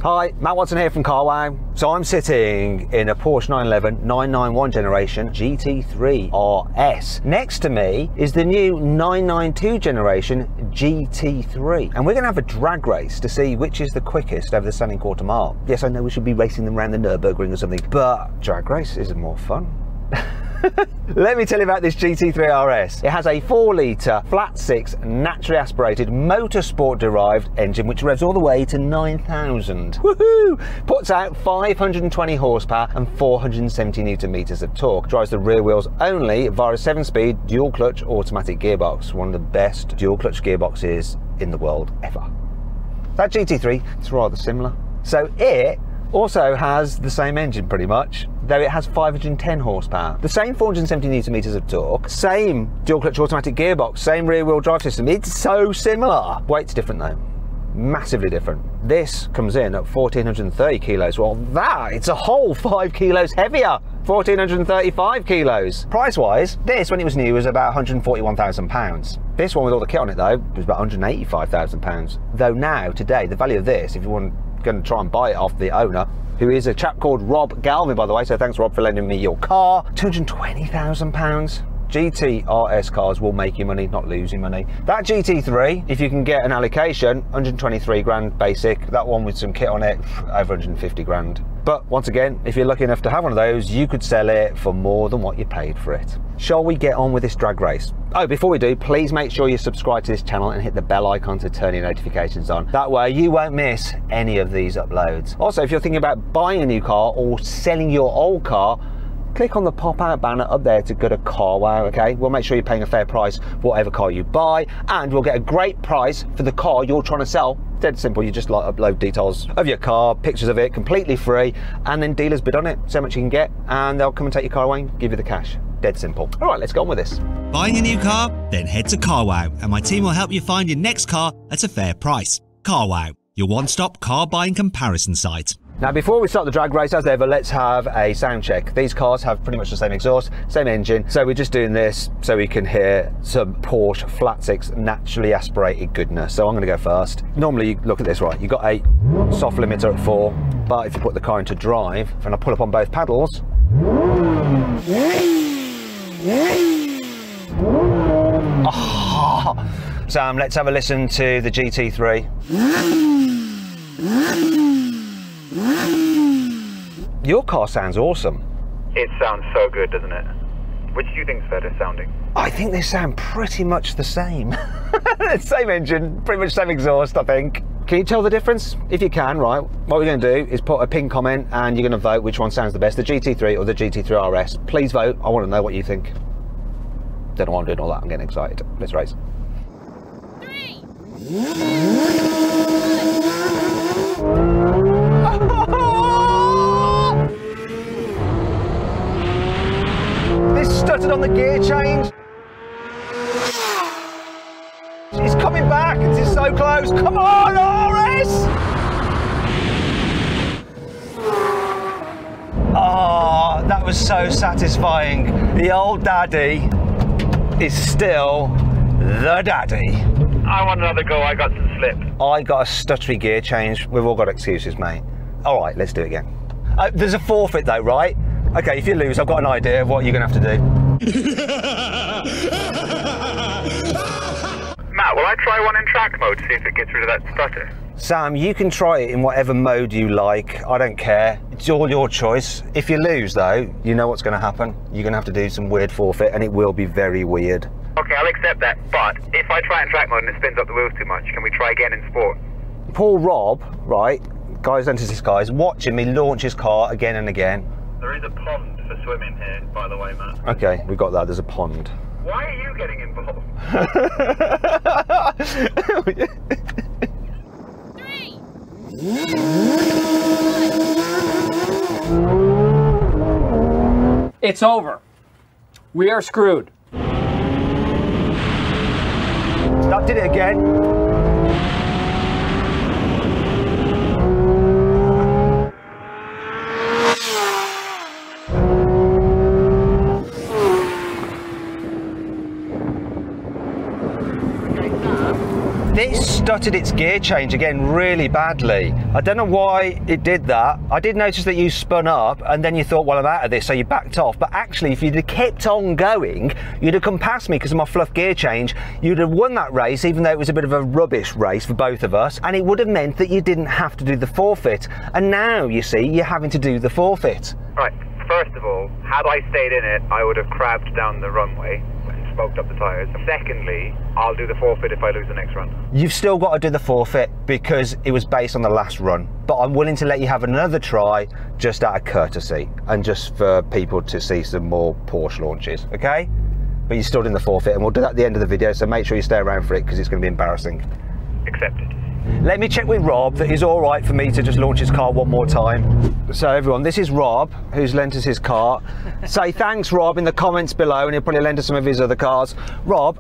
Hi, Matt Watson here from Carwow. So I'm sitting in a Porsche 911 991 generation GT3 RS. Next to me is the new 992 generation GT3. And we're going to have a drag race to see which is the quickest over the standing quarter mile. Yes, I know we should be racing them around the Nürburgring or something, but drag race is more fun. Let me tell you about this GT3 RS. It has a 4-litre flat 6 naturally aspirated motorsport derived engine which revs all the way to 9,000. Woohoo! Puts out 520 horsepower and 470 newton meters of torque. Drives the rear wheels only via a 7-speed dual clutch automatic gearbox. One of the best dual clutch gearboxes in the world ever. That GT3 is rather similar. So it also has the same engine pretty much, though it has 510 horsepower. The same 470 newton meters of torque, same dual clutch automatic gearbox, same rear wheel drive system. It's so similar. Weight's different though, massively different. This comes in at 1,430 kilos, while that, it's a whole 5 kilos heavier. 1,435 kilos. Price wise, this when it was new was about £141,000. This one with all the kit on it though was about £185,000. Though now, today, the value of this, if you want going to try and buy it off the owner, who is a chap called Rob Galvin, by the way, so thanks Rob for lending me your car, £220,000. GT RS cars will make you money, not lose you money. That GT3, if you can get an allocation, 123 grand basic. That one with some kit on it, over 150 grand. But once again, if you're lucky enough to have one of those, you could sell it for more than what you paid for it. Shall we get on with this drag race? Oh, before we do, please make sure you subscribe to this channel and hit the bell icon to turn your notifications on. That way you won't miss any of these uploads. Also, if you're thinking about buying a new car or selling your old car, click on the pop-out banner up there to go to Carwow, okay? We'll make sure you're paying a fair price for whatever car you buy, and we'll get a great price for the car you're trying to sell. Dead simple, you just like upload details of your car, pictures of it, completely free, and then dealers bid on it, so much you can get, and they'll come and take your car away and give you the cash. Dead simple. All right, let's go on with this. Buying a new car? Then head to Carwow, and my team will help you find your next car at a fair price. Carwow, your one-stop car buying comparison site. Now before we start the drag race, as ever, let's have a sound check. These cars have pretty much the same exhaust, same engine, so we're just doing this so we can hear some Porsche flat 6 naturally aspirated goodness. So I'm going to go first. Normally you look at this, right, you've got a soft limiter at 4, but if you put the car into drive, and I pull up on both pedals, oh, Sam, let's have a listen to the GT3. Your car sounds awesome. It sounds so good, doesn't it? Which do you think's better sounding? I think they sound pretty much the same. Same engine, pretty much same exhaust, I think. Can you tell the difference? If you can, right, what we're going to do is put a pinned comment and you're going to vote which one sounds the best, the GT3 or the GT3 RS. Please vote. I want to know what you think. Don't know why I'm doing all that. I'm getting excited. Let's race. 3. This stuttered on the gear change. It's coming back. It's so close. Come on, RS! Oh, that was so satisfying. The old daddy is still the daddy. I want another go. I got some slip. I got a stuttery gear change. We've all got excuses, mate. All right, let's do it again. There's a forfeit though, right? Okay, if you lose, I've got an idea of what you're gonna have to do. Matt, will I try one in track mode to see if it gets rid of that stutter? Sam, you can try it in whatever mode you like. I don't care. It's all your choice. If you lose though, you know what's gonna happen. You're gonna have to do some weird forfeit and it will be very weird. Okay, I'll accept that, but if I try in track mode and it spins up the wheels too much, can we try again in sport? Poor Rob, right, guys, this guy is watching me launch his car again and again. There is a pond for swimming here, by the way, Matt. Okay, we've got that, there's a pond. Why are you getting involved? 3. It's over. We are screwed. That did it again. This stuttered its gear change again really badly. I don't know why it did that. I did notice that you spun up and then you thought, well, I'm out of this, so you backed off. But actually, if you'd have kept on going, you'd have come past me because of my fluff gear change. You'd have won that race, even though it was a bit of a rubbish race for both of us. And it would have meant that you didn't have to do the forfeit. And now, you see, you're having to do the forfeit. Right, first of all, had I stayed in it, I would have crabbed down the runway and smoked up the tyres. Secondly, I'll do the forfeit if I lose the next run. You've still got to do the forfeit because it was based on the last run. But I'm willing to let you have another try just out of courtesy and just for people to see some more Porsche launches, okay? But you're still doing the forfeit, and we'll do that at the end of the video, so make sure you stay around for it because it's going to be embarrassing. Accepted. Let me check with Rob that he's all right for me to just launch his car one more time. So everyone, this is Rob, who's lent us his car. Say thanks, Rob, in the comments below, and he'll probably lend us some of his other cars. Rob,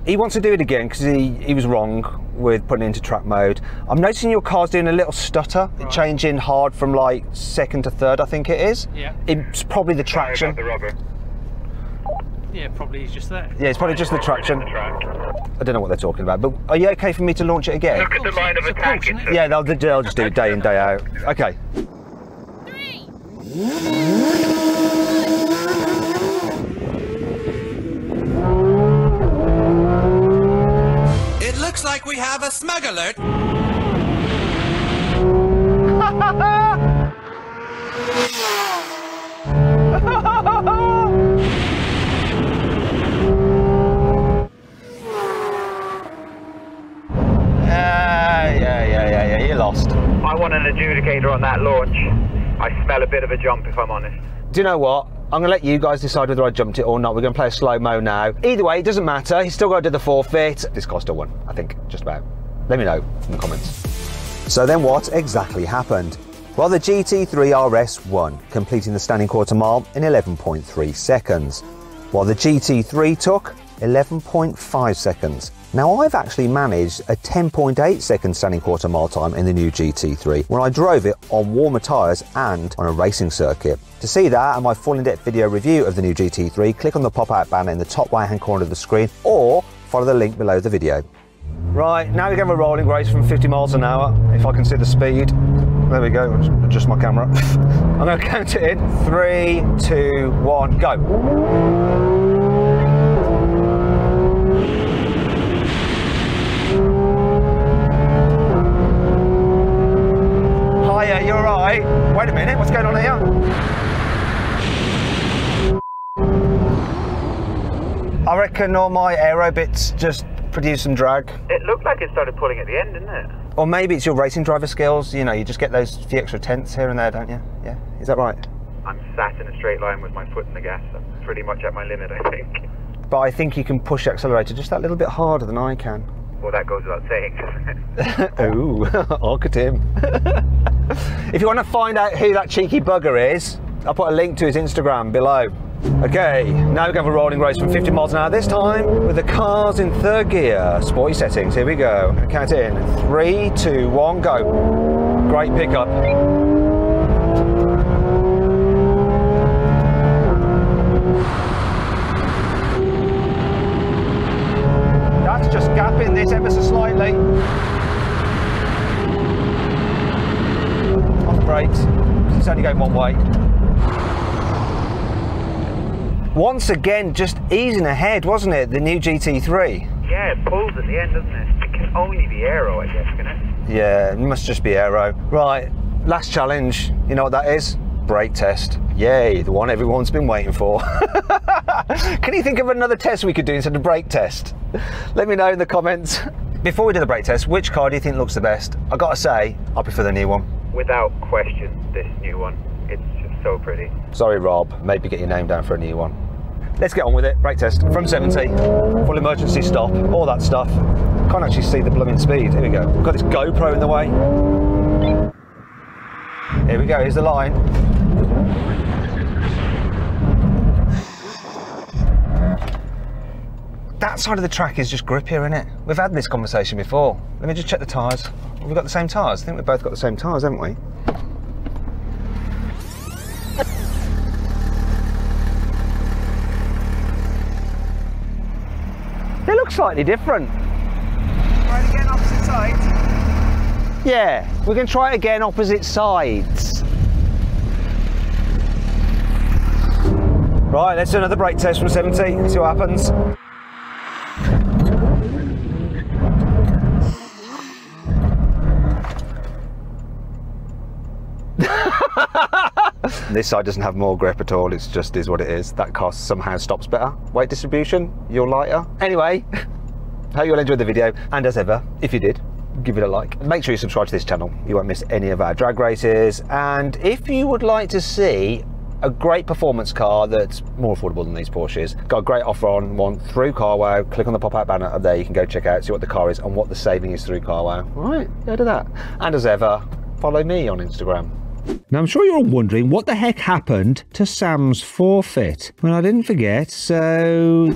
he wants to do it again because he was wrong with putting it into track mode. I'm noticing your car's doing a little stutter, right. Changing hard from like second to third, I think it is. Yeah. It's probably the traction. Sorry about the rubber. Yeah, probably he's just there. Yeah, it's probably just the traction. I don't know what they're talking about, but are you okay for me to launch it again? Look at the line of attack. Yeah, they'll just do it day in, day out. Okay. 3. It looks like we have a smug alert. Yeah, you're lost. I want an adjudicator on that launch. I smell a bit of a jump, if I'm honest. Do you know what? I'm going to let you guys decide whether I jumped it or not. We're going to play a slow-mo now. Either way, it doesn't matter. He's still got to do the forfeit. This car still won, I think, just about. Let me know in the comments. So then what exactly happened? Well, the GT3 RS won, completing the standing quarter mile in 11.3 seconds, while the GT3 took 11.5 seconds. Now, I've actually managed a 10.8 second standing quarter mile time in the new GT3 when I drove it on warmer tyres and on a racing circuit. To see that and my full in-depth video review of the new GT3, click on the pop-out banner in the top right-hand corner of the screen or follow the link below the video. Right, now we're going to have a rolling race from 50 miles an hour, if I can see the speed. There we go, adjust my camera. I'm going to count it in. 3, 2, 1, go. Hiya, you alright? Wait a minute, what's going on here? I reckon all my aero bits just produce some drag. It looked like it started pulling at the end, didn't it? Or maybe it's your racing driver skills, you know, you just get those few extra tenths here and there, don't you? Yeah, is that right? I'm sat in a straight line with my foot in the gas. I'm pretty much at my limit, I think. But I think you can push the accelerator just that little bit harder than I can. Well, that goes without saying, doesn't it? Ooh, look at him. If you want to find out who that cheeky bugger is, I'll put a link to his Instagram below. Okay, now we're going for a rolling race from 50 miles an hour, this time with the cars in third gear. Sporty settings, here we go. Count it in. 3, 2, 1, go. Great pickup. That's just gapping this ever so slightly. On the brakes, because it's only going one way. Once again, just easing ahead, wasn't it, the new GT3? Yeah, it pulls at the end, doesn't it? It can only be aero, I guess, can it? Yeah, it must just be aero. Right, last challenge, you know what that is? Brake test. Yay, the one everyone's been waiting for. Can you think of another test we could do instead of brake test? Let me know in the comments. Before we do the brake test, which car do you think looks the best? I gotta say, I prefer the new one. Without question, this new one. It's just so pretty. Sorry, Rob, maybe get your name down for a new one. Let's get on with it. Brake test from 70, full emergency stop, all that stuff. Can't actually see the blooming speed. Here we go. We've got this GoPro in the way. Here we go, here's the line. That side of the track is just grippier, isn't it? We've had this conversation before. Let me just check the tyres. Have we got the same tyres? I think we've both got the same tyres, haven't we? They look slightly different. again opposite sides? Yeah, we can try it again opposite sides. Right, let's do another brake test from 70, see what happens. This side doesn't have more grip at all, it just is what it is. That car somehow stops better. Weight distribution, you're lighter. Anyway, hope you all enjoyed the video, and as ever, if you did, give it a like. Make sure you subscribe to this channel, you won't miss any of our drag races, and if you would like to see a great performance car that's more affordable than these Porsches, got a great offer on one through Carwow, click on the pop-out banner up there, you can go check out, see what the car is and what the saving is through Carwow. Alright, go do that. And as ever, follow me on Instagram. Now I'm sure you're all wondering what the heck happened to Sam's forfeit. Well, I didn't forget, so